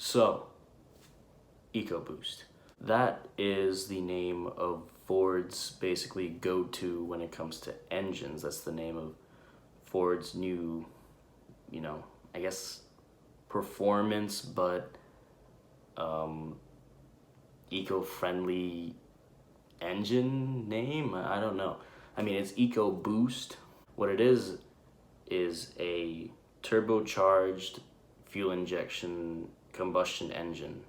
So, EcoBoost. That is the name of Ford's basically go-to when it comes to engines. That's the name of Ford's new, I guess performance, but eco-friendly engine name. I don't know. I mean, it's EcoBoost. What it is a turbocharged fuel injection combustion engine.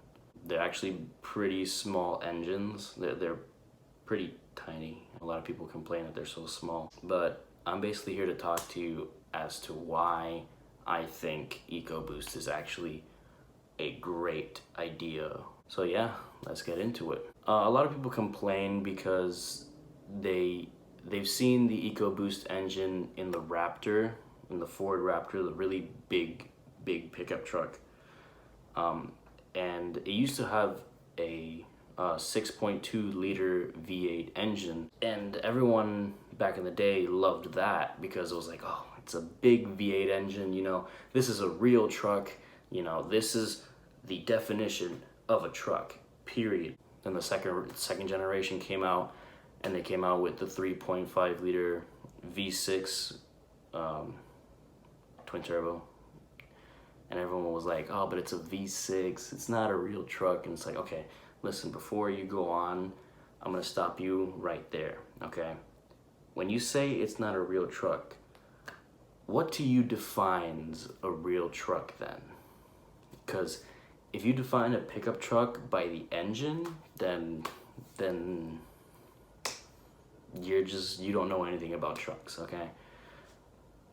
They're actually pretty small engines. They're pretty tiny. A lot of people complain that they're so small. But I'm basically here to talk to you as to why I think EcoBoost is actually a great idea. So yeah, let's get into it. A lot of people complain because they've seen the EcoBoost engine in the Raptor, in the Ford Raptor, the really big pickup truck. And it used to have a 6.2 liter V8 engine, and everyone back in the day loved that because it was like, oh, it's a big V8 engine, this is a real truck, this is the definition of a truck, period. Then the second generation came out, and they came out with the 3.5 liter V6 twin turbo. And everyone was like, oh, but it's a V6, it's not a real truck. And it's like, okay, listen, before you go on, I'm gonna stop you right there, okay? When you say it's not a real truck, what to you defines a real truck then? Because if you define a pickup truck by the engine, then you don't know anything about trucks, okay?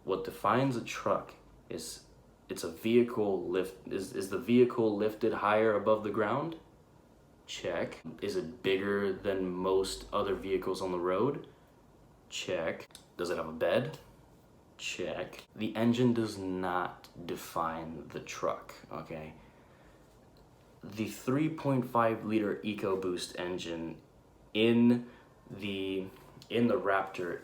What defines a truck is it's a vehicle is the vehicle lifted higher above the ground? Check. Is it bigger than most other vehicles on the road? Check. Does it have a bed? Check. The engine does not define the truck, okay? The 3.5 liter EcoBoost engine in the Raptor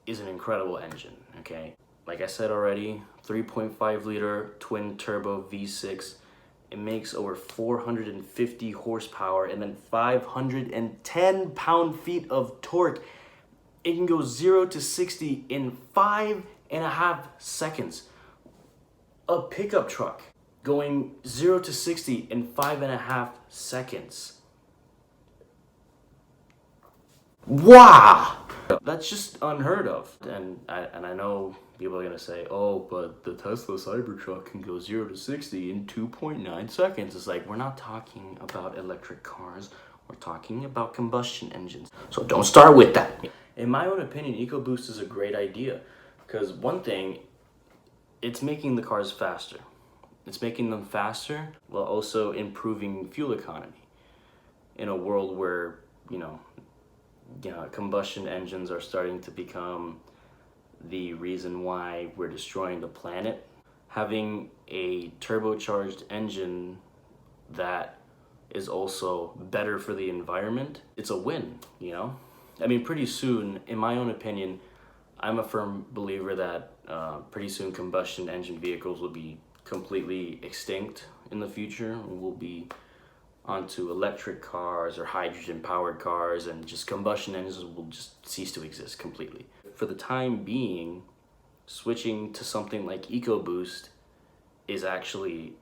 is an incredible engine, okay? Like I said already, 3.5 liter twin turbo V6. It makes over 450 horsepower and then 510 pound-feet of torque. It can go 0 to 60 in 5.5 seconds. A pickup truck going 0 to 60 in 5.5 seconds. Wow! That's just unheard of. And I know people are gonna say, oh, but the Tesla Cybertruck can go 0 to 60 in 2.9 seconds. It's like, we're not talking about electric cars, we're talking about combustion engines. So don't start with that. In my own opinion, EcoBoost is a great idea because one thing, it's making the cars faster. It's making them faster while also improving fuel economy in a world where, combustion engines are starting to become the reason why we're destroying the planet. Having a turbocharged engine that is also better for the environment, it's a win, I mean, pretty soon, in my own opinion, I'm a firm believer that pretty soon combustion engine vehicles will be completely extinct in the future. We'll be onto electric cars or hydrogen powered cars, and just combustion engines will just cease to exist completely. For the time being, switching to something like EcoBoost is actually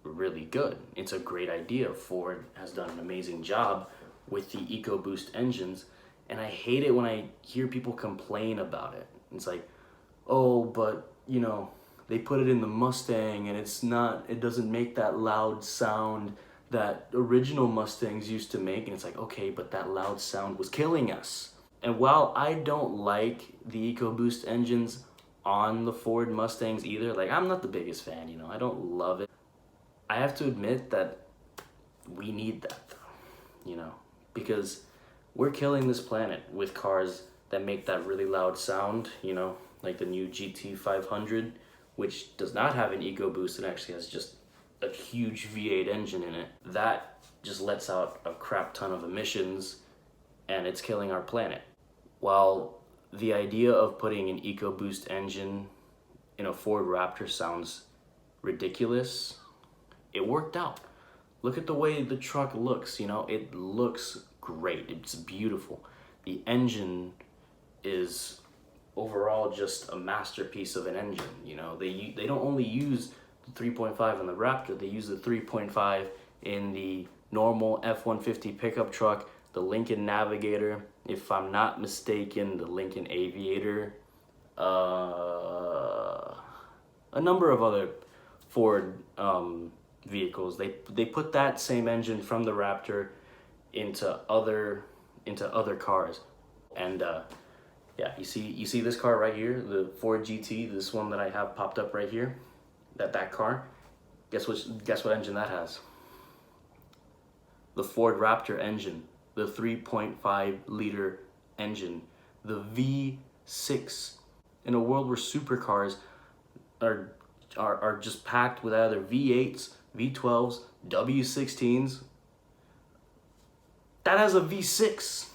really good. It's a great idea. Ford has done an amazing job with the EcoBoost engines, and I hate it when I hear people complain about it. It's like, oh, but they put it in the Mustang and it doesn't make that loud sound that original Mustangs used to make. And it's like, okay, but that loud sound was killing us. And while I don't like the EcoBoost engines on the Ford Mustangs either, like, I'm not the biggest fan, I don't love it. I have to admit that we need that though, because we're killing this planet with cars that make that really loud sound, like the new GT500, which does not have an EcoBoost and actually has just a huge V8 engine in it. That just lets out a crap ton of emissions, and it's killing our planet. While the idea of putting an EcoBoost engine in a Ford Raptor sounds ridiculous, it worked out. Look at the way the truck looks, you know, it looks great. It's beautiful. The engine is overall just a masterpiece of an engine, you know. They don't only use the 3.5 in the Raptor, they use the 3.5 in the normal F-150 pickup truck, the Lincoln Navigator, if I'm not mistaken, the Lincoln Aviator, a number of other Ford vehicles. They put that same engine from the Raptor into other cars. And yeah, you see this car right here, the Ford GT, this one that I have popped up right here, that car. Guess what engine that has? The Ford Raptor engine, the 3.5 liter engine, the V6. In a world where supercars are just packed with either V8s, V12s, W16s, that has a V6.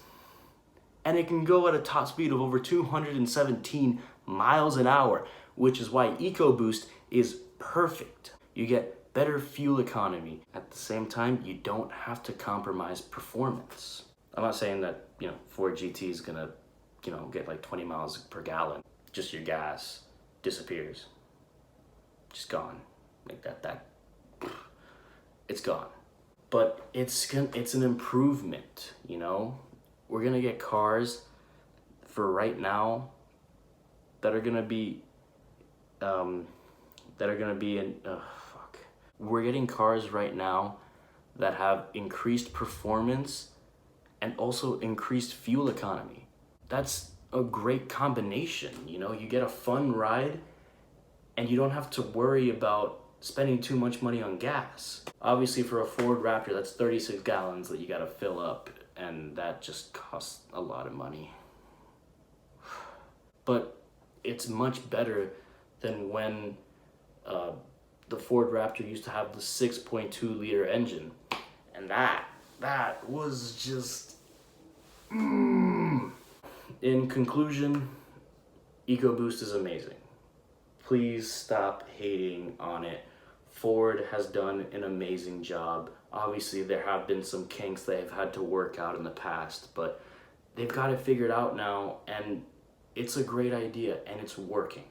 And it can go at a top speed of over 217 miles an hour, which is why EcoBoost is perfect. You get better fuel economy. At the same time, you don't have to compromise performance. I'm not saying that, you know, Ford GT is gonna, you know, get like 20 miles per gallon. Just your gas disappears. Just gone. Like that. It's gone. But it's an improvement, you know? We're gonna get cars for right now that are gonna be We're getting cars right now that have increased performance and also increased fuel economy. That's a great combination, you know? You get a fun ride and you don't have to worry about spending too much money on gas. Obviously for a Ford Raptor, that's 36 gallons that you gotta fill up, and that just costs a lot of money. But it's much better than when the Ford Raptor used to have the 6.2 liter engine, and that was just In conclusion, EcoBoost is amazing. Please stop hating on it. Ford has done an amazing job. Obviously, there have been some kinks they've had to work out in the past, but they've got it figured out now, and it's a great idea, and it's working.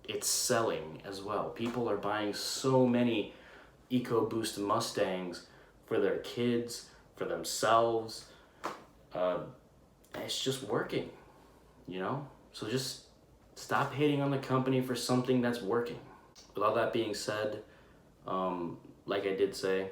It's selling as well. People are buying so many EcoBoost Mustangs for their kids, for themselves. It's just working, you know? So just stop hating on the company for something that's working. With all that being said, like I did say,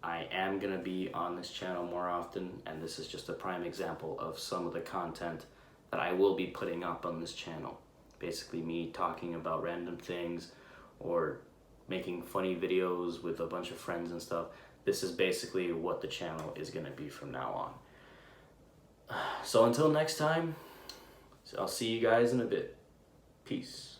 I am gonna be on this channel more often, and this is just a prime example of some of the content that I will be putting up on this channel. Basically me talking about random things or making funny videos with a bunch of friends and stuff. This is basically what the channel is gonna be from now on. So until next time, I'll see you guys in a bit. Peace.